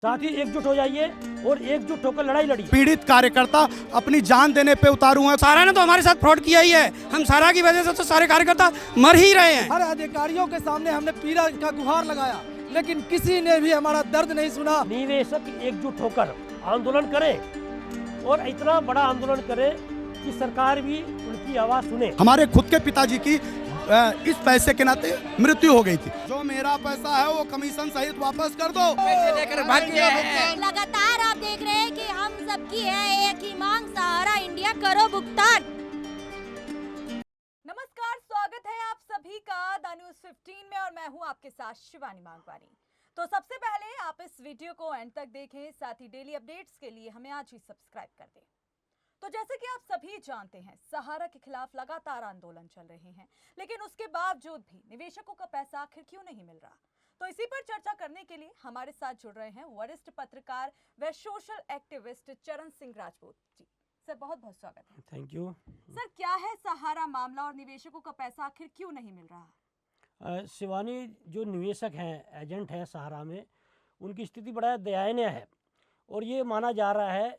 साथ ही एकजुट हो जाइए और एकजुट होकर लड़ाई लड़िए। पीड़ित कार्यकर्ता अपनी जान देने पे उतारू हैं। सारा ने तो हमारे साथ फ्रॉड किया ही है। हम सारा की वजह से तो सारे कार्यकर्ता मर ही रहे हैं। हर अधिकारियों के सामने हमने पीड़ा का गुहार लगाया, लेकिन किसी ने भी हमारा दर्द नहीं सुना। निवेशक एकजुट होकर आंदोलन करें और इतना बड़ा आंदोलन करें कि सरकार भी उनकी आवाज सुने। हमारे खुद के पिताजी की इस पैसे के नाते मृत्यु हो गई थी। जो मेरा पैसा है वो कमीशन सहित वापस कर दो। लगातार आप देख रहे हैं कि हम सबकी है एक ही मांग, सहारा इंडिया करो भुगतान। नमस्कार, स्वागत है आप सभी का द न्यूज़ 15 में और मैं हूं आपके साथ शिवानी मांगवानी। तो सबसे पहले आप इस वीडियो को एंड तक देखें, साथ ही डेली अपडेट्स के लिए हमें आज ही सब्सक्राइब कर दें। तो जैसे कि आप सभी जानते हैं, सहारा के खिलाफ लगातार आंदोलन चल रहे हैं, लेकिन उसके बावजूद भी निवेशकों का पैसा आखिर क्यों नहीं मिल रहा। तो इसी पर चर्चा करने के लिए हमारे साथ जुड़ रहे हैं वरिष्ठ पत्रकार व सोशल एक्टिविस्ट चरण सिंह राजपूत जी। सर, बहुत बहुत स्वागत है। Thank you. सर, क्या है सहारा मामला और निवेशकों का पैसा आखिर क्यों नहीं मिल रहा? शिवानी, जो निवेशक हैं, एजेंट हैं सहारा में, उनकी स्थिति बड़ा दयनीय है। और ये माना जा रहा है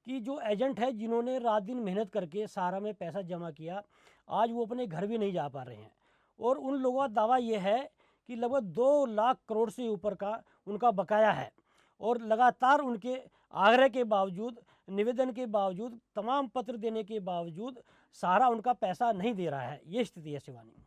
कि जो एजेंट है जिन्होंने रात दिन मेहनत करके सहारा में पैसा जमा किया, आज वो अपने घर भी नहीं जा पा रहे हैं। और उन लोगों का दावा ये है कि लगभग 2 लाख करोड़ से ऊपर का उनका बकाया है। और लगातार उनके आग्रह के बावजूद, निवेदन के बावजूद, तमाम पत्र देने के बावजूद सहारा उनका पैसा नहीं दे रहा है। ये स्थिति है शिवानी।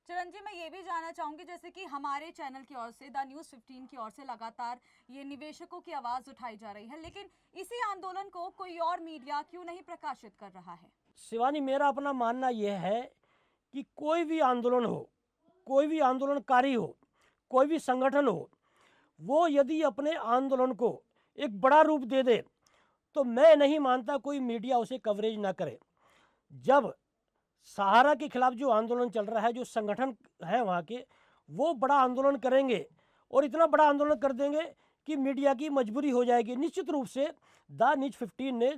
चरण जी, मैं ये भी जानना चाहूंगी, जैसे कि हमारे चैनल की ओर से, द न्यूज़ 15 की ओर से लगातार ये निवेशकों की आवाज़ उठाई जा रही है, लेकिन इसी आंदोलन को कोई और मीडिया क्यों नहीं प्रकाशित कर रहा है? शिवानी, मेरा अपना मानना यह है कि कोई भी आंदोलन हो, कोई भी आंदोलनकारी हो, कोई भी संगठन हो, वो यदि अपने आंदोलन को एक बड़ा रूप दे दे तो मैं नहीं मानता कोई मीडिया उसे कवरेज ना करे। जब सहारा के खिलाफ जो आंदोलन चल रहा है, जो संगठन है वहाँ के, वो बड़ा आंदोलन करेंगे और इतना बड़ा आंदोलन कर देंगे कि मीडिया की मजबूरी हो जाएगी। निश्चित रूप से द न्यूज़ 15 ने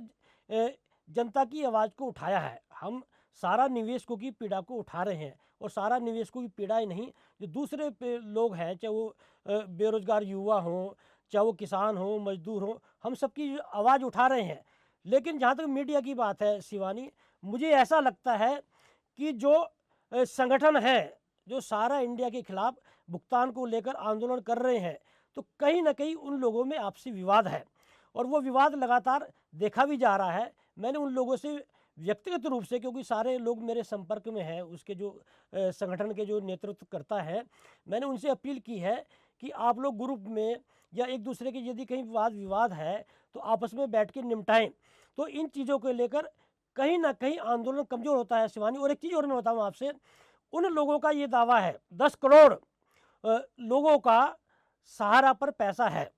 जनता की आवाज़ को उठाया है। हम सारा निवेशकों की पीड़ा को उठा रहे हैं और सारा निवेशकों की पीड़ा ही नहीं, जो दूसरे लोग हैं, चाहे वो बेरोजगार युवा हों, चाहे वो किसान हो, मजदूर हो, हम सबकी आवाज़ उठा रहे हैं। लेकिन जहाँ तक मीडिया की बात है शिवानी, मुझे ऐसा लगता है कि जो संगठन है, जो सारा इंडिया के खिलाफ भुगतान को लेकर आंदोलन कर रहे हैं, तो कहीं ना कहीं उन लोगों में आपसी विवाद है और वो विवाद लगातार देखा भी जा रहा है। मैंने उन लोगों से व्यक्तिगत रूप से, क्योंकि सारे लोग मेरे संपर्क में हैं, उसके जो संगठन के जो नेतृत्व करता है, मैंने उनसे अपील की है कि आप लोग ग्रुप में या एक दूसरे के यदि कहीं वाद विवाद है तो आपस में बैठ के निपटाएं। तो इन चीज़ों को लेकर कहीं ना कहीं आंदोलन कमज़ोर होता है शिवानी। और एक चीज़ और मैं बताऊँ आपसे, उन लोगों का ये दावा है 10 करोड़ लोगों का सहारा पर पैसा है।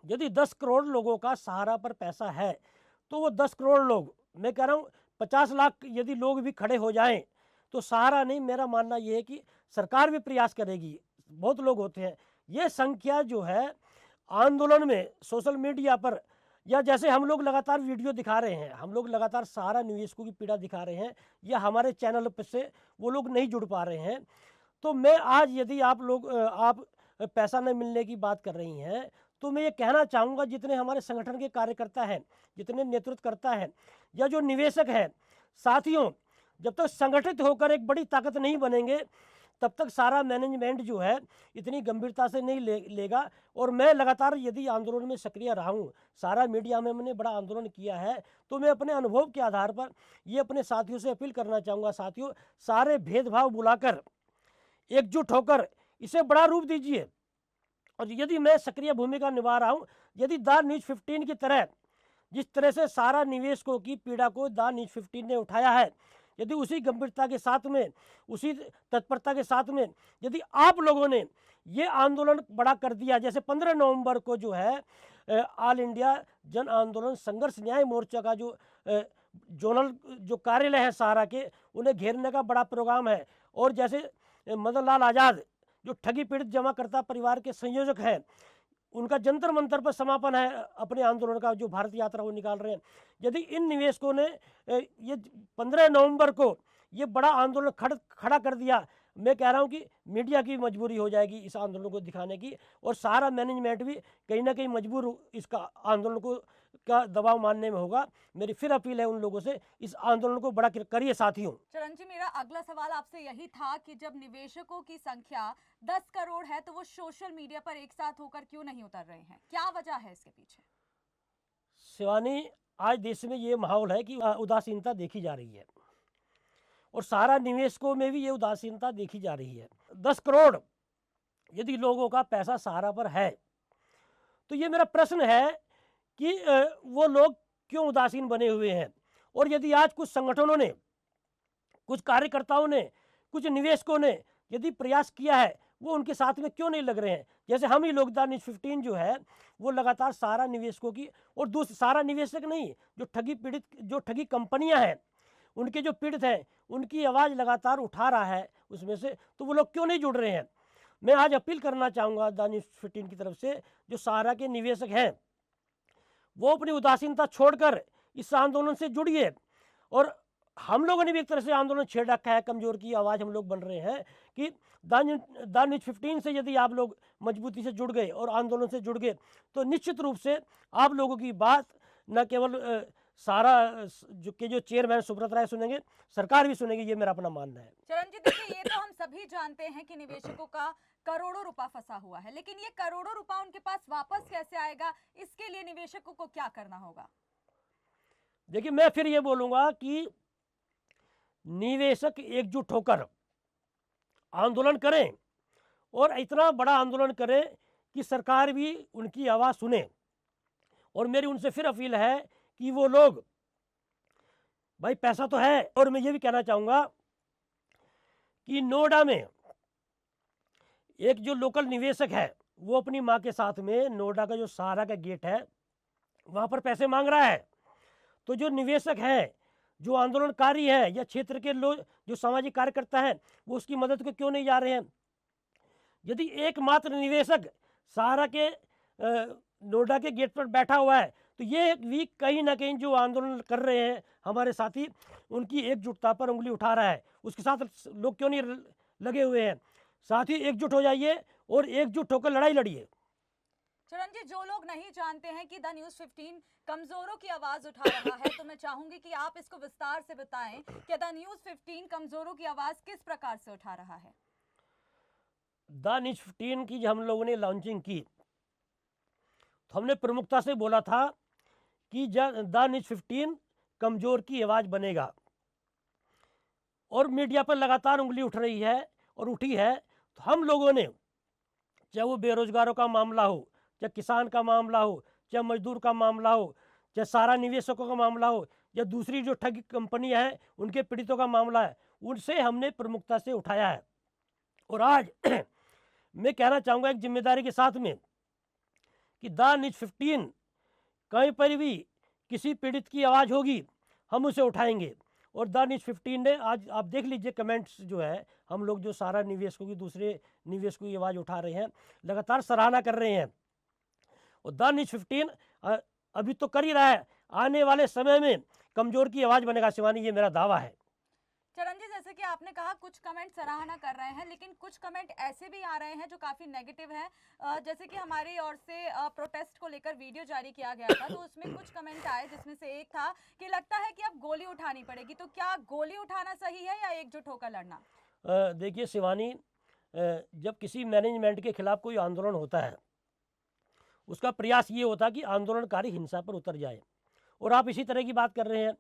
यदि 10 करोड़ लोगों का सहारा पर पैसा है तो वो 10 करोड़ लोग, मैं कह रहा हूँ 50 लाख यदि लोग भी खड़े हो जाएं तो सहारा नहीं, मेरा मानना ये है कि सरकार भी प्रयास करेगी। बहुत लोग होते हैं। ये संख्या जो है आंदोलन में सोशल मीडिया पर, या जैसे हम लोग लगातार वीडियो दिखा रहे हैं, हम लोग लगातार सहारा निवेशकों की पीड़ा दिखा रहे हैं, या हमारे चैनल पर से वो लोग नहीं जुड़ पा रहे हैं, तो मैं आज यदि आप पैसा न मिलने की बात कर रही हैं, तो मैं ये कहना चाहूँगा, जितने हमारे संगठन के कार्यकर्ता हैं, जितने नेतृत्व करता है, या जो निवेशक हैं, साथियों, जब तक संगठित होकर एक बड़ी ताकत नहीं बनेंगे तब तक सारा मैनेजमेंट जो है इतनी गंभीरता से नहीं लेगा। और मैं लगातार यदि आंदोलन में सक्रिय रहा हूँ, सारा मीडिया में मैंने बड़ा आंदोलन किया है, तो मैं अपने अनुभव के आधार पर ये अपने साथियों से अपील करना चाहूँगा, साथियों, सारे भेदभाव बुलाकर एकजुट होकर इसे बड़ा रूप दीजिए। और यदि मैं सक्रिय भूमिका निभा रहा हूँ, यदि द न्यूज़ 15 की तरह, जिस तरह से सारा निवेशकों की पीड़ा को द न्यूज़ 15 ने उठाया है, यदि उसी गंभीरता के साथ में, उसी तत्परता के साथ में यदि आप लोगों ने ये आंदोलन बड़ा कर दिया, जैसे 15 नवंबर को जो है ऑल इंडिया जन आंदोलन संघर्ष न्याय मोर्चा का जो जोनल जो कार्यालय है सहारा के, उन्हें घेरने का बड़ा प्रोग्राम है। और जैसे मदन लाल आज़ाद जो ठगी पीड़ित जमाकर्ता परिवार के संयोजक हैं, उनका जंतर मंतर पर समापन है अपने आंदोलन का, जो भारत यात्रा वो निकाल रहे हैं। यदि इन निवेशकों ने ये 15 नवंबर को ये बड़ा आंदोलन खड़ा कर दिया, मैं कह रहा हूँ कि मीडिया की मजबूरी हो जाएगी इस आंदोलन को दिखाने की, और सारा मैनेजमेंट भी कहीं ना कहीं मजबूर इसका आंदोलन को का दबाव मानने में होगा। मेरी फिर अपील है उन लोगों से, इस आंदोलन को बड़ा करिए साथियों। चरण जी, मेरा अगला सवाल आपसे यही था कि जब निवेशकों की संख्या 10 करोड़ है तो वो सोशल मीडिया पर एक साथ होकर क्यों नहीं उतर रहे हैं, क्या वजह है इसके पीछे? शिवानी, आज देश में ये माहौल है कि उदासीनता देखी जा रही है, और सारा निवेशकों में भी ये उदासीनता देखी जा रही है। 10 करोड़ यदि लोगों का पैसा सहारा पर है, तो ये मेरा प्रश्न है कि वो लोग क्यों उदासीन बने हुए हैं। और यदि आज कुछ संगठनों ने, कुछ कार्यकर्ताओं ने, कुछ निवेशकों ने यदि प्रयास किया है, वो उनके साथ में क्यों नहीं लग रहे हैं। जैसे हम ही लोग द न्यूज़ 15 जो है वो लगातार सारा निवेशकों की, और दूसरे सारा निवेशक नहीं, जो ठगी कंपनियां हैं उनके जो पीड़ित हैं उनकी आवाज़ लगातार उठा रहा है उसमें से, तो वो लोग क्यों नहीं जुड़ रहे हैं। मैं आज अपील करना चाहूँगा द न्यूज़ 15 की तरफ से, जो सहारा के निवेशक हैं वो अपनी उदासीनता छोड़कर इस आंदोलन से जुड़िए। और हम लोगों ने भी एक तरह से आंदोलन छेड़ रखा है, कमज़ोर की आवाज़ हम लोग बन रहे हैं कि द न्यूज़ 15 से यदि आप लोग मजबूती से जुड़ गए और आंदोलन से जुड़ गए, तो निश्चित रूप से आप लोगों की बात न केवल सारा जो चेयरमैन सुब्रत राय सुनेंगे, सरकार भी सुनेगी, ये मेरा अपना मानना है। चरण जी, देखिए, ये तो हम सभी जानते हैं कि निवेशकों का करोड़ों रुपया फंसा हुआ है, लेकिन ये करोड़ों रुपया उनके पास वापस कैसे आएगा, इसके लिए निवेशकों को क्या करना होगा? देखिए, मैं फिर ये बोलूँगा कि निवेशक एकजुट होकर आंदोलन करें, और इतना बड़ा आंदोलन करें कि सरकार भी उनकी आवाज़ सुने। और मेरी उनसे फिर अपील है कि वो लोग, भाई पैसा तो है, और मैं ये भी कहना चाहूँगा कि नोएडा में एक जो लोकल निवेशक है वो अपनी माँ के साथ में नोएडा का जो सहारा का गेट है वहाँ पर पैसे मांग रहा है। तो जो निवेशक है, जो आंदोलनकारी है, या क्षेत्र के लोग जो सामाजिक कार्यकर्ता हैं, वो उसकी मदद को क्यों नहीं जा रहे हैं। यदि एकमात्र निवेशक सहारा के नोएडा के गेट पर बैठा हुआ है, तो ये भी कहीं ना कहीं जो आंदोलन कर रहे हैं हमारे साथी, उनकी एकजुटता पर उंगली उठा रहा है। उसके साथ लोग क्यों नहीं लगे हुए हैं। साथी, एकजुट हो जाइए और एकजुट होकर लड़ाई लड़िए। चरण जी, जो लोग नहीं जानते हैं कि द न्यूज़ 15 कमजोरों की आवाज उठा रहा है, तो मैं चाहूंगी कि आप इसको विस्तार से बताएं कि द न्यूज़ 15 कमजोरों की आवाज किस प्रकार से उठा रहा है। द न्यूज़ 15 की जब हम लोगों ने लॉन्चिंग की, तो हमने प्रमुखता से बोला था कि द न्यूज़ 15 कमजोर की आवाज़ बनेगा, और मीडिया पर लगातार उंगली उठ रही है और उठी है। तो हम लोगों ने, चाहे वो बेरोजगारों का मामला हो, चाहे किसान का मामला हो, चाहे मजदूर का मामला हो, चाहे सारा निवेशकों का मामला हो, या दूसरी जो ठगी कंपनियां हैं उनके पीड़ितों का मामला है, उनसे हमने प्रमुखता से उठाया है। और आज मैं कहना चाहूँगा एक जिम्मेदारी के साथ में कि द न्यूज़ 15 कहीं पर भी किसी पीड़ित की आवाज़ होगी, हम उसे उठाएंगे। और द न्यूज़ 15 ने आज आप देख लीजिए कमेंट्स जो है, हम लोग जो सारा निवेशकों की, दूसरे निवेशकों की आवाज़ उठा रहे हैं, लगातार सराहना कर रहे हैं। और द न्यूज़ 15 अभी तो कर ही रहा है, आने वाले समय में कमजोर की आवाज़ बनेगा शिवानी, ये मेरा दावा है। चरण जी, जैसे कि आपने कहा कुछ कमेंट सराहना कर रहे हैं, लेकिन कुछ कमेंट ऐसे भी आ रहे हैं जो काफ़ी नेगेटिव हैं। जैसे कि हमारी ओर से प्रोटेस्ट को लेकर वीडियो जारी किया गया था, तो उसमें कुछ कमेंट आए, जिसमें से एक था कि लगता है कि अब गोली उठानी पड़ेगी। तो क्या गोली उठाना सही है या एकजुट होकर लड़ना? देखिए शिवानी, जब किसी मैनेजमेंट के खिलाफ कोई आंदोलन होता है, उसका प्रयास ये होता है कि आंदोलनकारी हिंसा पर उतर जाए। और आप इसी तरह की बात कर रहे हैं।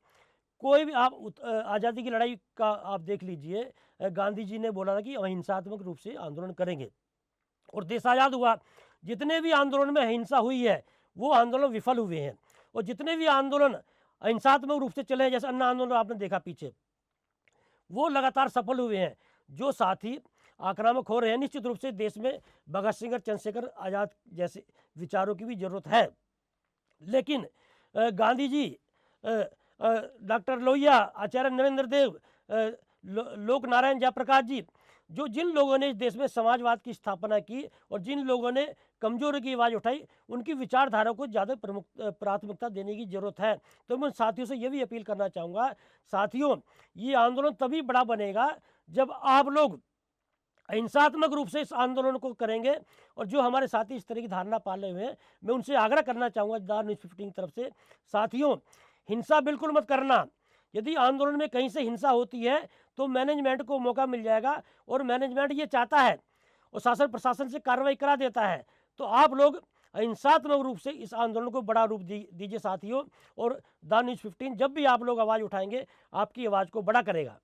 कोई भी आप आज़ादी की लड़ाई का आप देख लीजिए, गांधी जी ने बोला था कि अहिंसात्मक रूप से आंदोलन करेंगे, और देश आज़ाद हुआ। जितने भी आंदोलन में हिंसा हुई है वो आंदोलन विफल हुए हैं, और जितने भी आंदोलन अहिंसात्मक रूप से चले हैं, जैसे अन्ना आंदोलन आपने देखा पीछे, वो लगातार सफल हुए हैं। जो साथी आक्रामक हो रहे हैं, निश्चित रूप से देश में भगत सिंह और चंद्रशेखर आज़ाद जैसे विचारों की भी जरूरत है। लेकिन गांधी जी, डॉक्टर लोहिया, आचार्य नरेंद्र देव, लोक नारायण जयप्रकाश जी, जिन लोगों ने इस देश में समाजवाद की स्थापना की और जिन लोगों ने कमजोरी की आवाज़ उठाई, उनकी विचारधारा को ज़्यादा प्राथमिकता देने की ज़रूरत है। तो मैं साथियों से ये भी अपील करना चाहूँगा, साथियों, ये आंदोलन तभी बड़ा बनेगा जब आप लोग हिंसात्मक रूप से इस आंदोलन को करेंगे। और जो हमारे साथी इस तरह की धारणा पाले हुए हैं, मैं उनसे आग्रह करना चाहूँगा द न्यूज़ 15 की तरफ से, साथियों हिंसा बिल्कुल मत करना। यदि आंदोलन में कहीं से हिंसा होती है तो मैनेजमेंट को मौका मिल जाएगा, और मैनेजमेंट ये चाहता है और शासन प्रशासन से कार्रवाई करा देता है। तो आप लोग हिंसात्मक रूप से इस आंदोलन को बड़ा रूप दीजिए साथियों, और द न्यूज़ 15 जब भी आप लोग आवाज़ उठाएंगे आपकी आवाज़ को बड़ा करेगा।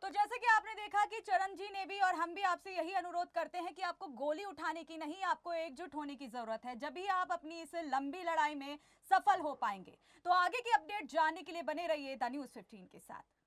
तो जैसे कि आपने देखा कि चरण जी ने भी और हम भी आपसे यही अनुरोध करते हैं कि आपको गोली उठाने की नहीं, आपको एकजुट होने की जरूरत है। जब भी आप अपनी इस लंबी लड़ाई में सफल हो पाएंगे। तो आगे की अपडेट जानने के लिए बने रहिए द न्यूज़ 15 के साथ।